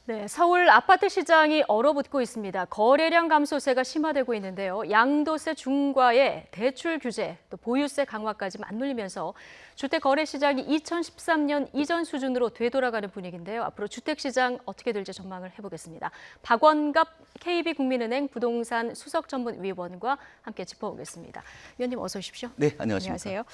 네, 서울 아파트 시장이 얼어붙고 있습니다. 거래량 감소세가 심화되고 있는데요. 양도세 중과에 대출 규제, 또 보유세 강화까지 맞물리면서 주택 거래 시장이 2013년 이전 수준으로 되돌아가는 분위기인데요. 앞으로 주택 시장 어떻게 될지 전망을 해보겠습니다. 박원갑 KB국민은행 부동산 수석전문위원과 함께 짚어보겠습니다. 위원님 어서 오십시오. 네, 안녕하십니까. 안녕하세요.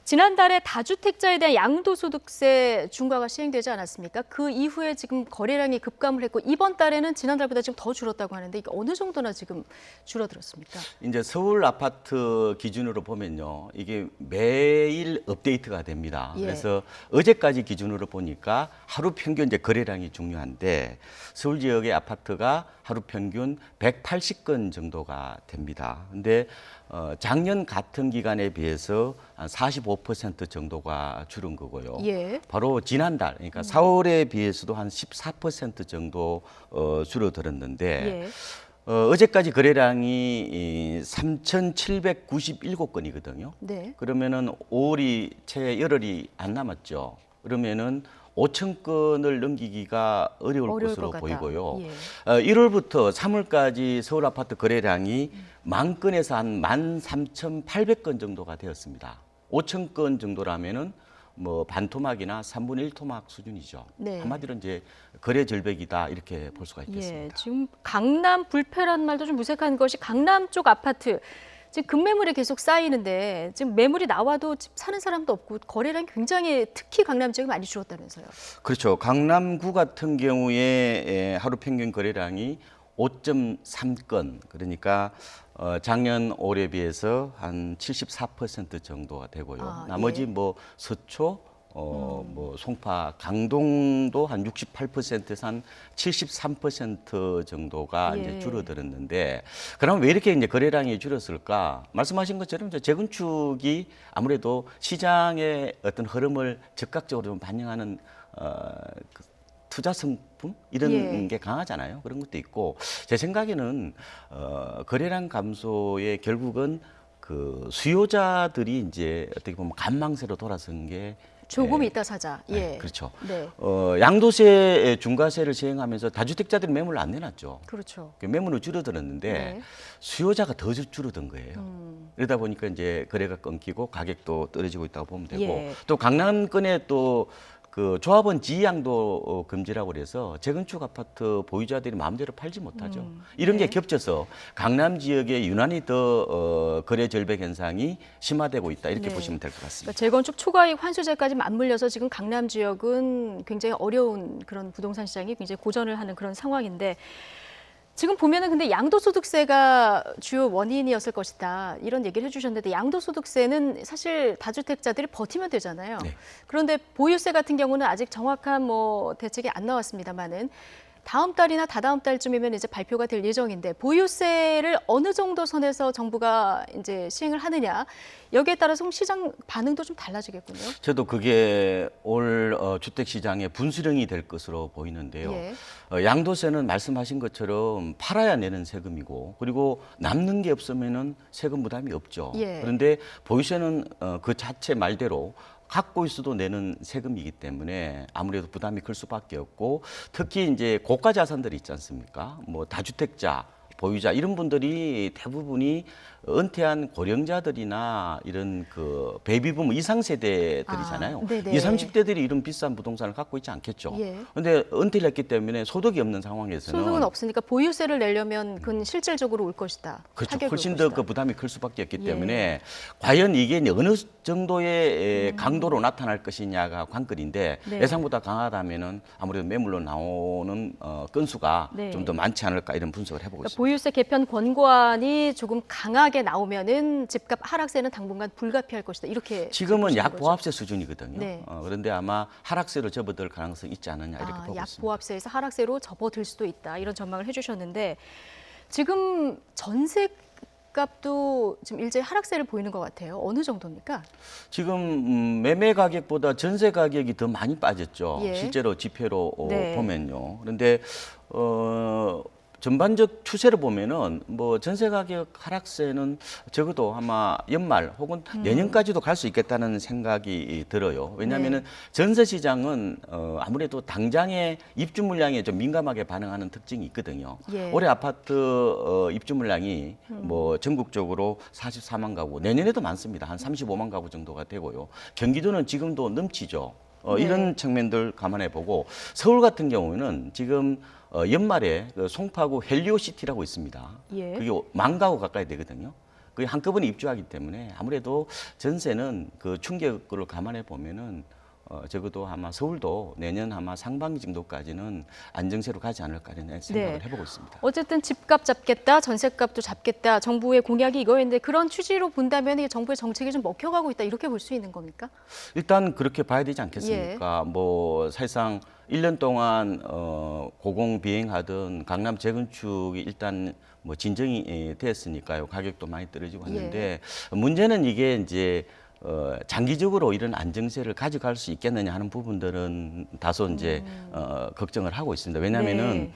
지난달에 다주택자에 대한 양도소득세 중과가 시행되지 않았습니까? 그 이후에 지금 거래량이 급감을 했고 이번 달에는 지난달보다 지금 더 줄었다고 하는데 이게 어느 정도나 지금 줄어들었습니까? 이제 서울 아파트 기준으로 보면요, 이게 매일 업데이트가 됩니다. 예. 그래서 어제까지 기준으로 보니까 하루 평균 이제 거래량이 중요한데 서울 지역의 아파트가 하루 평균 180건 정도가 됩니다. 근데 작년 같은 기간에 비해서 한 45% 정도가 줄은 거고요. 예. 바로 지난달, 그러니까 4월에 비해서도 한 14% 정도 줄어들었는데 예. 어제까지 거래량이 3,797건이거든요. 네. 그러면은 5월이 채 열흘이 안 남았죠. 그러면은 5천 건을 넘기기가 어려울 것으로 것 같다. 보이고요. 예. 1월부터 3월까지 서울 아파트 거래량이 만 건에서 한 13,800건 정도가 되었습니다. 5천 건 정도라면은 뭐 반토막이나 3분의 1 토막 수준이죠. 네. 한마디로 이제 거래 절벽이다 이렇게 볼 수가 예. 있겠습니다. 지금 강남 불패라는 말도 좀 무색한 것이 강남 쪽 아파트 지금 급매물이 계속 쌓이는데 지금 매물이 나와도 집 사는 사람도 없고 거래량이 굉장히 특히 강남 지역이 많이 줄었다면서요. 그렇죠. 강남구 같은 경우에 하루 평균 거래량이 5.3건, 그러니까 작년 올해 비해서 한 74% 정도가 되고요. 아, 나머지 예. 뭐 서초, 뭐 송파, 강동도 한 68%에서 한 73% 정도가 예. 이제 줄어들었는데, 그럼 왜 이렇게 이제 거래량이 줄었을까? 말씀하신 것처럼 이제 재건축이 아무래도 시장의 어떤 흐름을 적극적으로 좀 반영하는 그 투자 성품 이런 예. 게 강하잖아요. 그런 것도 있고 제 생각에는 거래량 감소의 결국은 그 수요자들이 이제 어떻게 보면 관망세로 돌아선 게 조금 예, 이따 사자. 예. 네, 그렇죠. 네. 양도세 중과세를 시행하면서 다주택자들이 매물을 안 내놨죠. 그렇죠. 매물은 줄어들었는데 네. 수요자가 더 줄어든 거예요. 그러다 보니까 이제 거래가 끊기고 가격도 떨어지고 있다고 보면 되고 예. 또 강남권에 또 그 조합원 지양도 금지라고 그래서 재건축 아파트 보유자들이 마음대로 팔지 못하죠. 이런 게 네. 겹쳐서 강남 지역에 유난히 더 거래 절벽 현상이 심화되고 있다 이렇게 네. 보시면 될 것 같습니다. 그러니까 재건축 초과이익 환수제까지 맞물려서 지금 강남 지역은 굉장히 어려운 그런 부동산 시장이 굉장히 고전을 하는 그런 상황인데 지금 보면은 근데 양도소득세가 주요 원인이었을 것이다 이런 얘기를 해주셨는데 양도소득세는 사실 다주택자들이 버티면 되잖아요. 네. 그런데 보유세 같은 경우는 아직 정확한 뭐 대책이 안 나왔습니다만은 다음 달이나 다다음 달쯤이면 이제 발표가 될 예정인데 보유세를 어느 정도 선에서 정부가 이제 시행을 하느냐 여기에 따라서 시장 반응도 좀 달라지겠군요. 저도 그게 올 주택 시장의 분수령이 될 것으로 보이는데요. 예. 양도세는 말씀하신 것처럼 팔아야 내는 세금이고 그리고 남는 게 없으면은 세금 부담이 없죠. 예. 그런데 보유세는 그 자체 말대로 갖고 있어도 내는 세금이기 때문에 아무래도 부담이 클 수밖에 없고 특히 이제 고가 자산들이 있지 않습니까? 뭐 다주택자, 보유자 이런 분들이 대부분이 은퇴한 고령자들이나 이런 그 베이비붐 이상 세대들이잖아요. 아, 네네. 20, 30대들이 이런 비싼 부동산을 갖고 있지 않겠죠. 예. 그런데 은퇴를 했기 때문에 소득이 없는 상황에서는 소득은 없으니까 보유세를 내려면 그건 실질적으로 올 것이다. 그렇죠. 타격이 올 훨씬 더 것이다. 그 부담이 클 수밖에 없기 예. 때문에 과연 이게 이제 어느 정도의 강도로 나타날 것이냐가 관건인데 네. 예상보다 강하다면은 아무래도 매물로 나오는 건수가 네. 좀 더 많지 않을까 이런 분석을 해보고 그러니까 있습니다. 보유세 개편 권고안이 조금 강하게 나오면은 집값 하락세는 당분간 불가피할 것이다. 이렇게 지금은 보시는 약 거죠? 보합세 수준이거든요. 네. 그런데 아마 하락세로 접어들 가능성이 있지 않느냐 이렇게 보고 약 있습니다. 보합세에서 하락세로 접어들 수도 있다. 이런 전망을 해주셨는데 지금 전세 값도 지금 일제히 하락세를 보이는 것 같아요. 어느 정도입니까? 지금 매매 가격보다 전세 가격이 더 많이 빠졌죠. 예. 실제로 지표로 네. 보면요. 그런데 전반적 추세를 보면은 뭐 전세 가격 하락세는 적어도 아마 연말 혹은 내년까지도 갈 수 있겠다는 생각이 들어요. 왜냐하면은 전세 시장은 아무래도 당장의 입주 물량에 좀 민감하게 반응하는 특징이 있거든요. 예. 올해 아파트 입주 물량이 뭐 전국적으로 44만 가구, 내년에도 많습니다. 한 35만 가구 정도가 되고요. 경기도는 지금도 넘치죠. 이런 측면들 감안해 보고 서울 같은 경우에는 지금 연말에 그 송파구 헬리오시티라고 있습니다. 예. 그게 10,000 가구 가까이 되거든요. 그게 한꺼번에 입주하기 때문에 아무래도 전세는 그 충격을 감안해 보면은 적어도 아마 서울도 내년 아마 상반기 정도까지는 안정세로 가지 않을까 이런 생각을 해보고 있습니다. 어쨌든 집값 잡겠다, 전세값도 잡겠다. 정부의 공약이 이거였는데 그런 취지로 본다면 이 정부의 정책이 좀 먹혀가고 있다 이렇게 볼 수 있는 겁니까? 일단 그렇게 봐야 되지 않겠습니까? 뭐 사실상 1년 동안 고공 비행하던 강남 재건축이 일단 뭐 진정이 됐으니까요. 가격도 많이 떨어지고 왔는데 문제는 이게 이제 장기적으로 이런 안정세를 가져갈 수 있겠느냐 하는 부분들은 다소 이제 걱정을 하고 있습니다. 왜냐하면은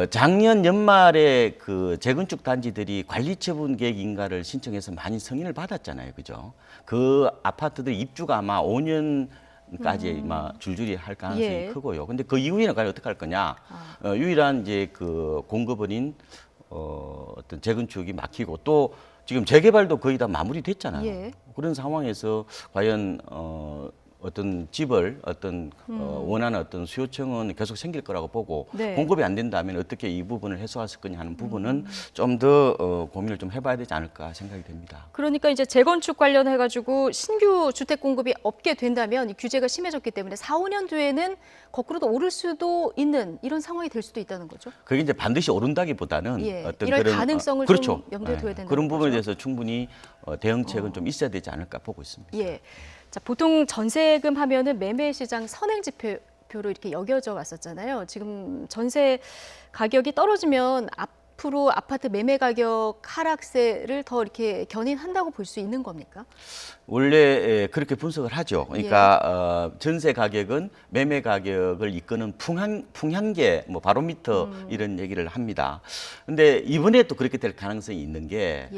작년 연말에 그 재건축 단지들이 관리처분 계획 인가를 신청해서 많이 승인을 받았잖아요, 그죠? 그 아파트들 입주가 아마 5년까지 아마 줄줄이 할 가능성이 크고요. 근데 그 이후에는 과연 어떻게 할 거냐? 유일한 이제 그 공급원인 어떤 재건축이 막히고 또 지금 재개발도 거의 다 마무리됐잖아요. 그런 상황에서 과연 어떤 집을 어떤 원하는 어떤 수요층은 계속 생길 거라고 보고 공급이 안 된다면 어떻게 이 부분을 해소할 거냐 하는 부분은 좀 더 고민을 좀 해봐야 되지 않을까 생각이 됩니다. 그러니까 이제 재건축 관련해 가지고 신규 주택 공급이 없게 된다면 이 규제가 심해졌기 때문에 4, 5년 뒤에는 거꾸로도 오를 수도 있는 이런 상황이 될 수도 있다는 거죠. 그게 이제 반드시 오른다기보다는 어떤 이럴 그런 가능성을 그렇죠. 좀 염두에 둬야 된다는 그런 부분에 거죠. 대해서 충분히 대응책은 좀 있어야 되지 않을까 보고 있습니다. 예. 자, 보통 전세금 하면은 매매 시장 선행 지표로 이렇게 여겨져 왔었잖아요. 지금 전세 가격이 떨어지면 앞으로 아파트 매매 가격 하락세를 더 이렇게 견인한다고 볼 수 있는 겁니까? 원래 그렇게 분석을 하죠. 그러니까 전세 가격은 매매 가격을 이끄는 풍향계, 뭐 바로미터 이런 얘기를 합니다. 근데 이번에 또 그렇게 될 가능성이 있는 게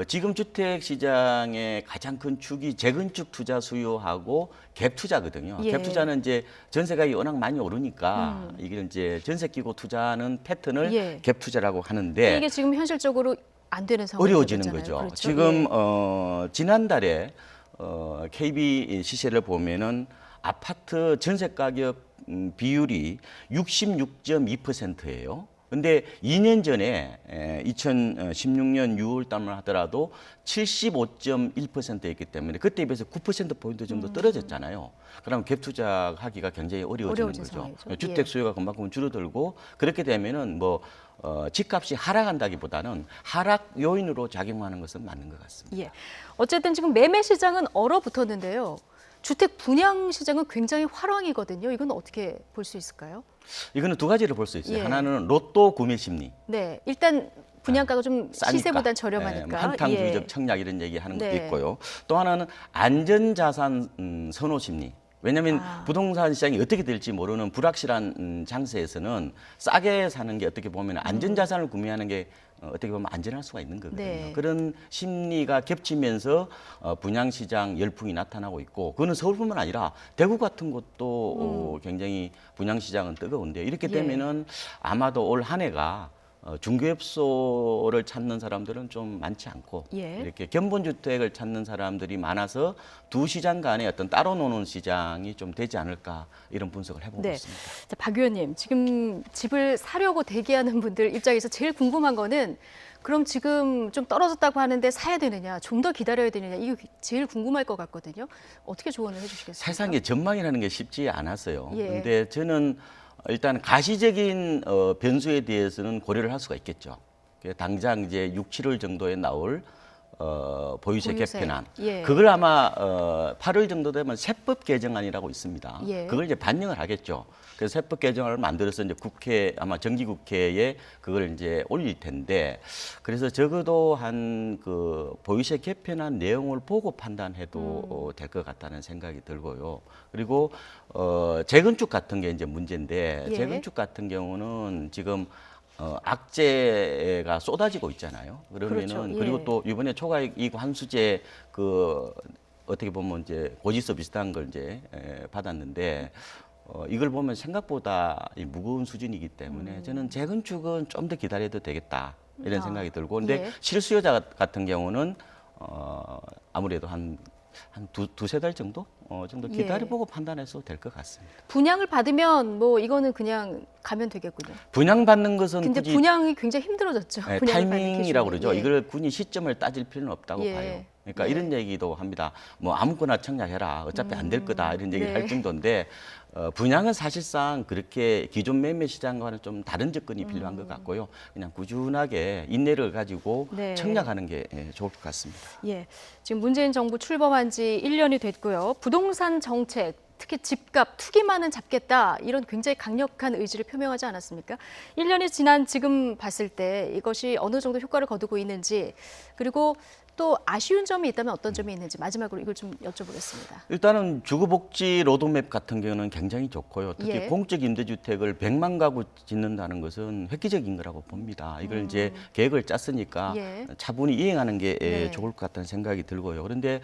지금 주택 시장의 가장 큰 축이 재건축 투자 수요하고 갭 투자거든요. 갭 투자는 이제 전세 가격이 워낙 많이 오르니까 이게 이제 전세 끼고 투자하는 패턴을 갭 투자라고 하는데 이게 지금 현실적으로 안 되는 상황이 어려워지는 거죠. 그렇죠? 지금 지난달에 KB 시세를 보면은 아파트 전세 가격 비율이 66.2%예요. 근데 2년 전에 2016년 6월 달만 하더라도 75.1%였기 때문에 그때에 비해서 9%포인트 정도 떨어졌잖아요. 그럼 갭 투자하기가 굉장히 어려워지는 거죠. 상황이죠. 주택 수요가 그만큼 줄어들고 그렇게 되면은 뭐 집값이 하락한다기보다는 하락 요인으로 작용하는 것은 맞는 것 같습니다. 예. 어쨌든 지금 매매 시장은 얼어붙었는데요. 주택 분양 시장은 굉장히 화랑이거든요. 이건 어떻게 볼 수 있을까요? 이거는 두 가지를 볼 수 있어요. 하나는 로또 구매 심리. 네, 일단 분양가가 좀 싸니까. 시세보단 저렴하니까. 한탕주의적 청약 이런 얘기하는 것도 있고요. 또 하나는 안전자산 선호 심리. 왜냐하면 부동산 시장이 어떻게 될지 모르는 불확실한 장세에서는 싸게 사는 게 어떻게 보면 안전자산을 구매하는 게 어떻게 보면 안전할 수가 있는 거거든요. 그런 심리가 겹치면서 분양시장 열풍이 나타나고 있고 그거는 서울뿐만 아니라 대구 같은 곳도 굉장히 분양시장은 뜨거운데 이렇게 되면은 아마도 올 한 해가 중개업소를 찾는 사람들은 좀 많지 않고 이렇게 견본주택을 찾는 사람들이 많아서 두 시장 간에 어떤 따로 노는 시장이 좀 되지 않을까 이런 분석을 해보고 있습니다. 자, 박 의원님, 지금 집을 사려고 대기하는 분들 입장에서 제일 궁금한 거는 그럼 지금 좀 떨어졌다고 하는데 사야 되느냐, 좀 더 기다려야 되느냐 이게 제일 궁금할 것 같거든요. 어떻게 조언을 해주시겠습니까? 세상에 전망이라는 게 쉽지 않았어요. 그런데 저는 일단 가시적인 변수에 대해서는 고려를 할 수가 있겠죠. 당장 이제 6, 7월 정도에 나올 보유세 개편안. 그걸 아마 8월 정도 되면 세법 개정안이라고 있습니다. 그걸 이제 반영을 하겠죠. 그래서 세법 개정안을 만들어서 이제 국회 아마 정기국회에 그걸 이제 올릴 텐데 그래서 적어도 한 그 보유세 개편안 내용을 보고 판단해도 될 것 같다는 생각이 들고요. 그리고 재건축 같은 게 이제 문제인데 재건축 같은 경우는 지금 악재가 쏟아지고 있잖아요. 그러면은 그렇죠. 예. 그리고 또 이번에 초과이익 환수제 어떻게 보면 이제 고지서 비슷한 걸 이제 받았는데 이걸 보면 생각보다 이 무거운 수준이기 때문에 저는 재건축은 좀 더 기다려도 되겠다 이런 생각이 들고 근데 예. 실수요자 같은 경우는 아무래도 한 두세 달 정도 기다려보고 판단해서 될 것 같습니다. 분양을 받으면 뭐 이거는 그냥 가면 되겠군요. 분양받는 것은 근데 굳이 분양이 굉장히 힘들어졌죠. 네, 분양을 받는 타이밍이라고 기준이. 그러죠. 예. 이걸 굳이 시점을 따질 필요는 없다고 예. 봐요. 그러니까 예. 이런 얘기도 합니다. 뭐 아무거나 청약해라. 어차피 안 될 거다. 이런 얘기를 네. 할 정도인데 분양은 사실상 그렇게 기존 매매 시장과는 좀 다른 접근이 필요한 것 같고요. 그냥 꾸준하게 인내를 가지고 네. 청약하는 게 좋을 것 같습니다. 예. 지금 문재인 정부 출범한 지 1년이 됐고요. 부동산 정책, 특히 집값, 투기만은 잡겠다. 이런 굉장히 강력한 의지를 표명하지 않았습니까? 1년이 지난 지금 봤을 때 이것이 어느 정도 효과를 거두고 있는지 그리고 또 아쉬운 점이 있다면 어떤 점이 있는지 마지막으로 이걸 좀 여쭤보겠습니다. 일단은 주거복지 로드맵 같은 경우는 굉장히 좋고요. 특히 예. 공적 임대주택을 100만 가구 짓는다는 것은 획기적인 거라고 봅니다. 이걸 이제 계획을 짰으니까 예. 차분히 이행하는 게 네. 좋을 것 같다는 생각이 들고요. 그런데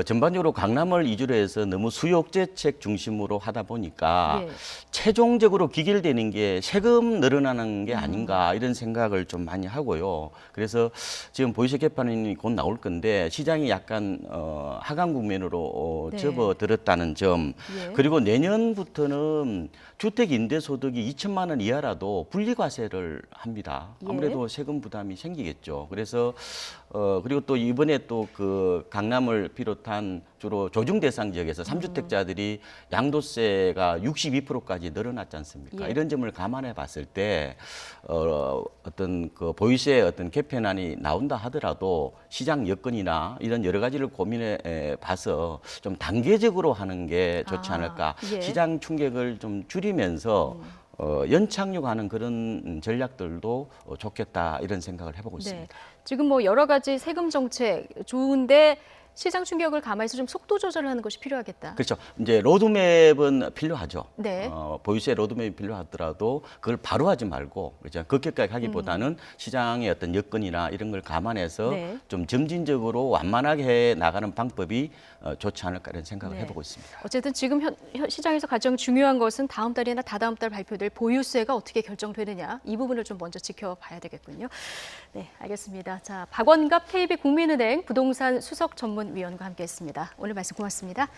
전반적으로 강남을 이주로 해서 너무 수요대책 중심으로 하다 보니까 예. 최종적으로 기결되는 게 세금 늘어나는 게 아닌가 이런 생각을 좀 많이 하고요. 그래서 지금 보유세 개편이 곧 나올 건데 시장이 약간 하강 국면으로 네. 접어들었다는 점 예. 그리고 내년부터는 주택 임대 소득이 2천만 원 이하라도 분리과세를 합니다. 예. 아무래도 세금 부담이 생기겠죠. 그래서 그리고 또 이번에 또 그 강남을 비롯한 주로 조중 대상 지역에서 3주택자들이 양도세가 62%까지 늘어났지 않습니까? 예. 이런 점을 감안해 봤을 때 어떤 그 보유세 어떤 개편안이 나온다 하더라도 시장 여건이나 이런 여러 가지를 고민해 봐서 좀 단계적으로 하는 게 좋지 않을까. 예. 시장 충격을 좀 줄이면서 연착륙하는 그런 전략들도 좋겠다 이런 생각을 해보고 네. 있습니다. 지금 뭐 여러 가지 세금 정책 좋은데 시장 충격을 감안해서 좀 속도 조절을 하는 것이 필요하겠다. 그렇죠. 이제 로드맵은 필요하죠. 네. 보유세 로드맵이 필요하더라도 그걸 바로 하지 말고 그렇죠. 급격하게 하기보다는 시장의 어떤 여건이나 이런 걸 감안해서 네. 좀 점진적으로 완만하게 해 나가는 방법이 좋지 않을까 이런 생각을 네. 해보고 있습니다. 어쨌든 지금 시장에서 가장 중요한 것은 다음 달이나 다다음 달 발표될 보유세가 어떻게 결정되느냐 이 부분을 좀 먼저 지켜봐야 되겠군요. 네, 알겠습니다. 자, 박원갑 KB 국민은행 부동산 수석 전문위원과 함께했습니다. 오늘 말씀 고맙습니다.